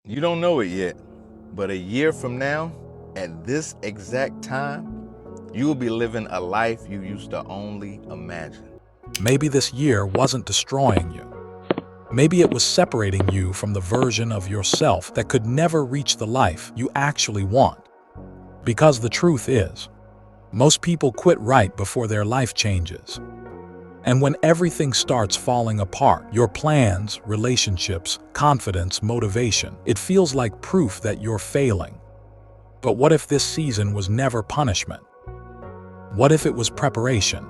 You don't know it yet, but a year from now, at this exact time, you will be living a life you used to only imagine. Maybe this year wasn't destroying you. Maybe it was separating you from the version of yourself that could never reach the life you actually want. Because the truth is, most people quit right before their life changes. And when everything starts falling apart, your plans, relationships, confidence, motivation, it feels like proof that you're failing. But what if this season was never punishment? What if it was preparation?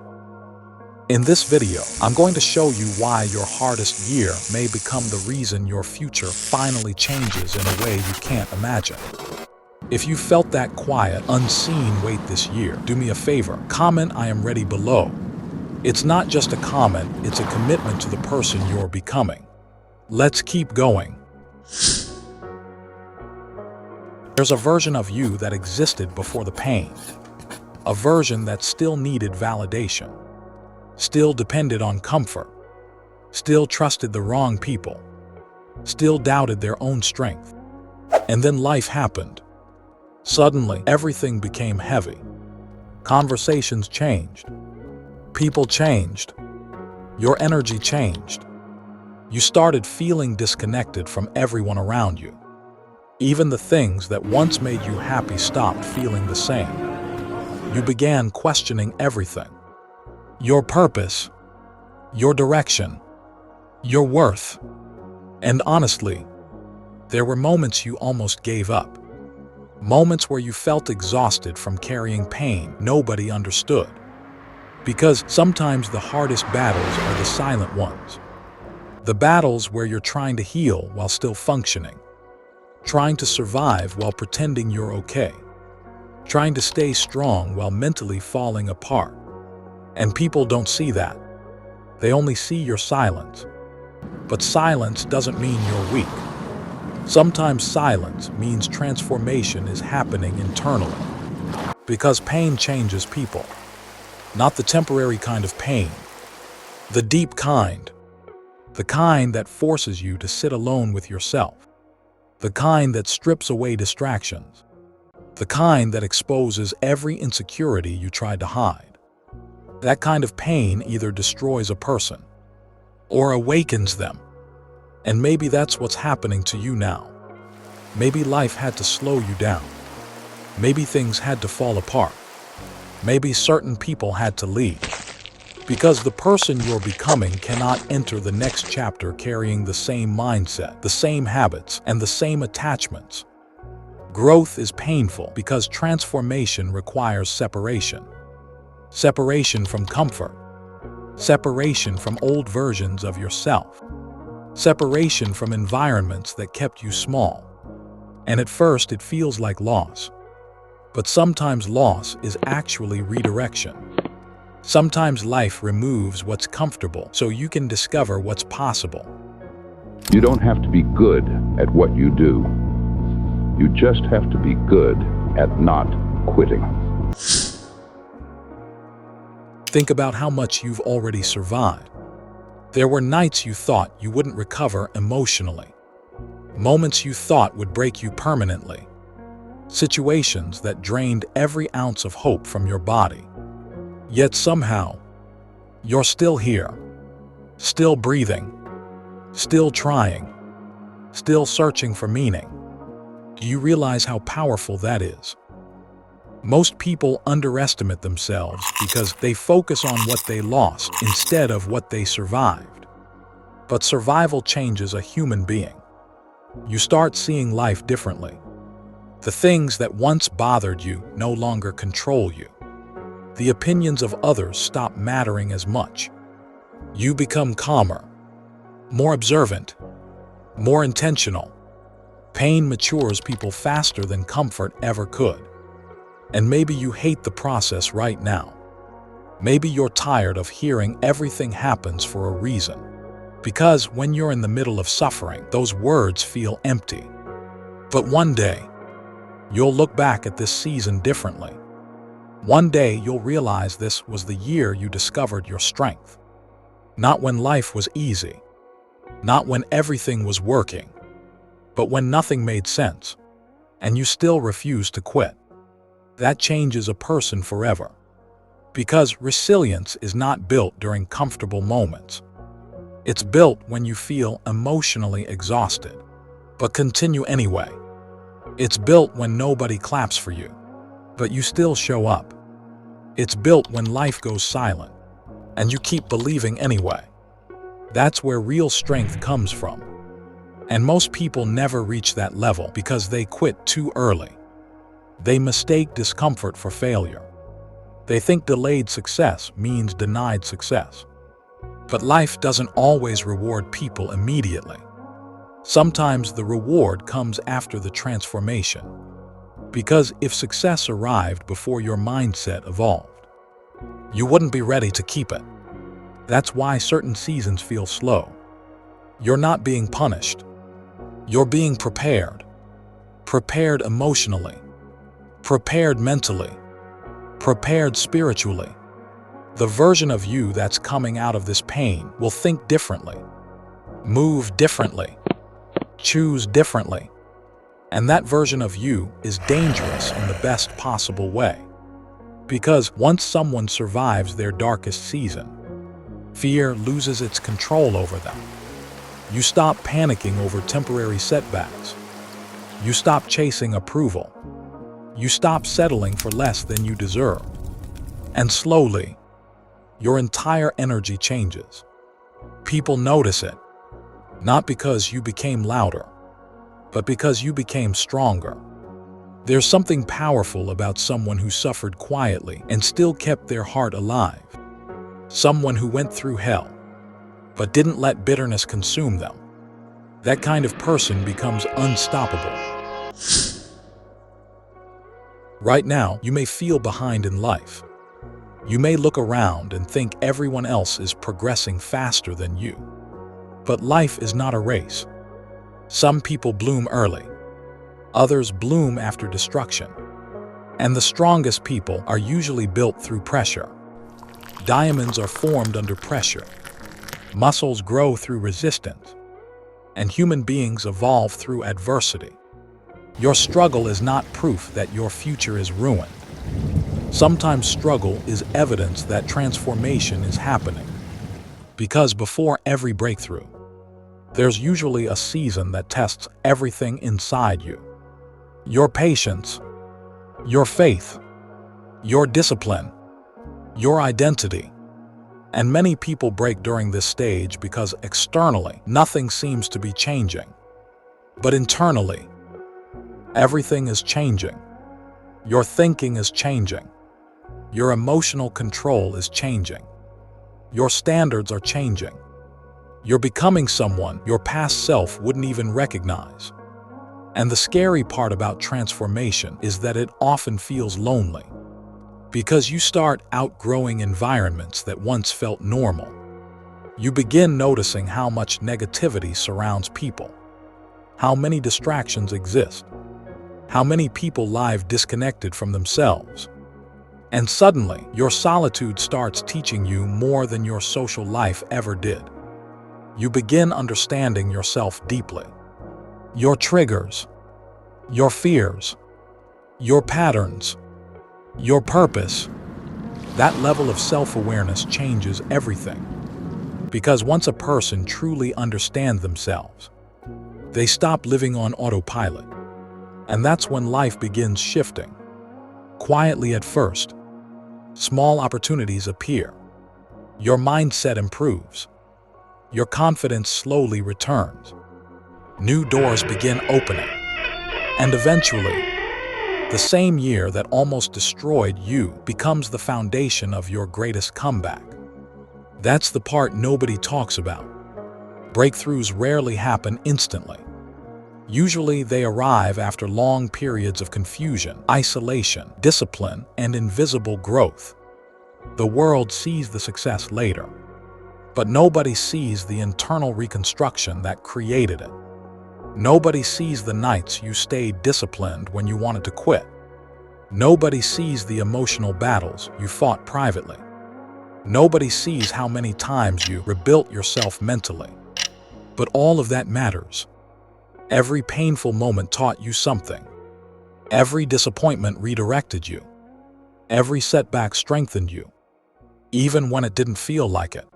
In this video, I'm going to show you why your hardest year may become the reason your future finally changes in a way you can't imagine. If you felt that quiet, unseen weight this year, do me a favor, comment "I am ready" below. It's not just a comment, it's a commitment to the person you're becoming. Let's keep going. There's a version of you that existed before the pain. A version that still needed validation. Still depended on comfort. Still trusted the wrong people. Still doubted their own strength. And then life happened. Suddenly, everything became heavy. Conversations changed. People changed. Your energy changed. You started feeling disconnected from everyone around you. Even the things that once made you happy stopped feeling the same. You began questioning everything. Your purpose, your direction, your worth. And honestly, there were moments you almost gave up. Moments where you felt exhausted from carrying pain nobody understood. Because sometimes the hardest battles are the silent ones. The battles where you're trying to heal while still functioning. Trying to survive while pretending you're okay. Trying to stay strong while mentally falling apart. And people don't see that. They only see your silence. But silence doesn't mean you're weak. Sometimes silence means transformation is happening internally. Because pain changes people. Not the temporary kind of pain. The deep kind. The kind that forces you to sit alone with yourself. The kind that strips away distractions. The kind that exposes every insecurity you tried to hide. That kind of pain either destroys a person or awakens them. And maybe that's what's happening to you now. Maybe life had to slow you down. Maybe things had to fall apart. Maybe certain people had to leave. Because the person you're becoming cannot enter the next chapter carrying the same mindset, the same habits, and the same attachments. Growth is painful because transformation requires separation. Separation from comfort. Separation from old versions of yourself. Separation from environments that kept you small. And at first it feels like loss. But sometimes loss is actually redirection. Sometimes life removes what's comfortable so you can discover what's possible. You don't have to be good at what you do. You just have to be good at not quitting. Think about how much you've already survived. There were nights you thought you wouldn't recover emotionally. Moments you thought would break you permanently. Situations that drained every ounce of hope from your body. Yet somehow, you're still here. Still breathing. Still trying. Still searching for meaning. Do you realize how powerful that is? Most people underestimate themselves because they focus on what they lost instead of what they survived. But survival changes a human being. You start seeing life differently. The things that once bothered you no longer control you. The opinions of others stop mattering as much. You become calmer, more observant, more intentional. Pain matures people faster than comfort ever could. And maybe you hate the process right now. Maybe you're tired of hearing everything happens for a reason. Because when you're in the middle of suffering, those words feel empty. But one day, you'll look back at this season differently. One day you'll realize this was the year you discovered your strength. Not when life was easy. Not when everything was working. but when nothing made sense, and you still refuse to quit. That changes a person forever. Because resilience is not built during comfortable moments. It's built when you feel emotionally exhausted, but continue anyway. It's built when nobody claps for you, but you still show up. It's built when life goes silent, and you keep believing anyway. That's where real strength comes from. And most people never reach that level because they quit too early. They mistake discomfort for failure. They think delayed success means denied success. But life doesn't always reward people immediately. Sometimes the reward comes after the transformation. Because if success arrived before your mindset evolved, you wouldn't be ready to keep it. That's why certain seasons feel slow. You're not being punished. You're being prepared. Prepared emotionally. Prepared mentally. Prepared spiritually. The version of you that's coming out of this pain will think differently, move differently, choose differently. And that version of you is dangerous in the best possible way. Because once someone survives their darkest season, fear loses its control over them. You stop panicking over temporary setbacks. You stop chasing approval. You stop settling for less than you deserve. And slowly, your entire energy changes. People notice it, not because you became louder, but because you became stronger. There's something powerful about someone who suffered quietly and still kept their heart alive. Someone who went through hell, but didn't let bitterness consume them. That kind of person becomes unstoppable. Right now, you may feel behind in life. You may look around and think everyone else is progressing faster than you. But life is not a race. Some people bloom early. Others bloom after destruction. And the strongest people are usually built through pressure. Diamonds are formed under pressure. Muscles grow through resistance. And human beings evolve through adversity. Your struggle is not proof that your future is ruined. Sometimes struggle is evidence that transformation is happening. Because before every breakthrough, there's usually a season that tests everything inside you. Your patience, your faith, your discipline, your identity. And many people break during this stage because externally, nothing seems to be changing. But internally, everything is changing. Your thinking is changing. Your emotional control is changing. Your standards are changing. You're becoming someone your past self wouldn't even recognize. And the scary part about transformation is that it often feels lonely. Because you start outgrowing environments that once felt normal. You begin noticing how much negativity surrounds people, how many distractions exist, how many people live disconnected from themselves. And suddenly, your solitude starts teaching you more than your social life ever did. You begin understanding yourself deeply. Your triggers, your fears, your patterns, your purpose. That level of self-awareness changes everything. Because once a person truly understands themselves, they stop living on autopilot. And that's when life begins shifting. Quietly at first, small opportunities appear. Your mindset improves. Your confidence slowly returns. New doors begin opening. And eventually, the same year that almost destroyed you becomes the foundation of your greatest comeback. That's the part nobody talks about. Breakthroughs rarely happen instantly. Usually they arrive after long periods of confusion, isolation, discipline, and invisible growth. The world sees the success later, but nobody sees the internal reconstruction that created it. Nobody sees the nights you stayed disciplined when you wanted to quit. Nobody sees the emotional battles you fought privately. Nobody sees how many times you rebuilt yourself mentally. But all of that matters. Every painful moment taught you something. Every disappointment redirected you. Every setback strengthened you, even when it didn't feel like it.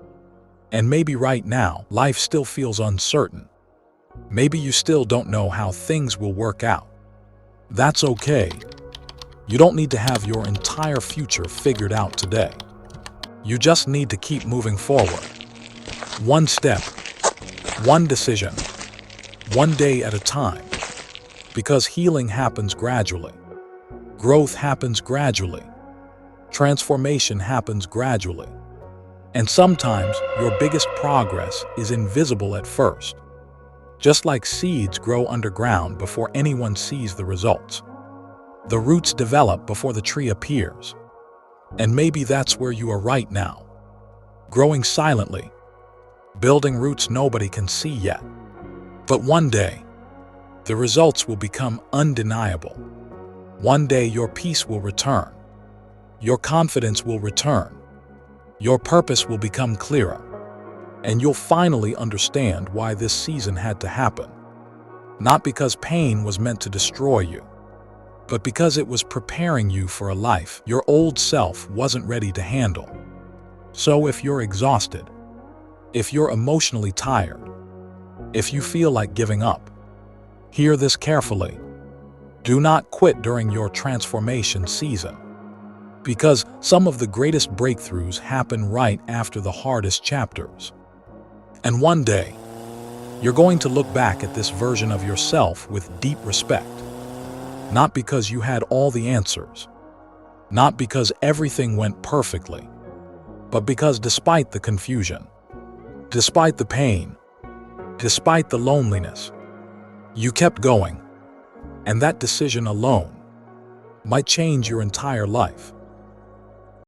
And maybe right now, life still feels uncertain. Maybe you still don't know how things will work out. That's okay. You don't need to have your entire future figured out today. You just need to keep moving forward. One step, one decision, one day at a time. Because healing happens gradually. Growth happens gradually. Transformation happens gradually. And sometimes your biggest progress is invisible at first. Just like seeds grow underground before anyone sees the results. The roots develop before the tree appears. And maybe that's where you are right now. Growing silently, building roots nobody can see yet. But one day, the results will become undeniable. One day your peace will return. Your confidence will return. Your purpose will become clearer. And you'll finally understand why this season had to happen. Not because pain was meant to destroy you, but because it was preparing you for a life your old self wasn't ready to handle. So if you're exhausted, if you're emotionally tired, if you feel like giving up, hear this carefully. Do not quit during your transformation season. Because some of the greatest breakthroughs happen right after the hardest chapters. And one day, you're going to look back at this version of yourself with deep respect. Not because you had all the answers, not because everything went perfectly, but because despite the confusion, despite the pain, despite the loneliness, you kept going. And that decision alone might change your entire life.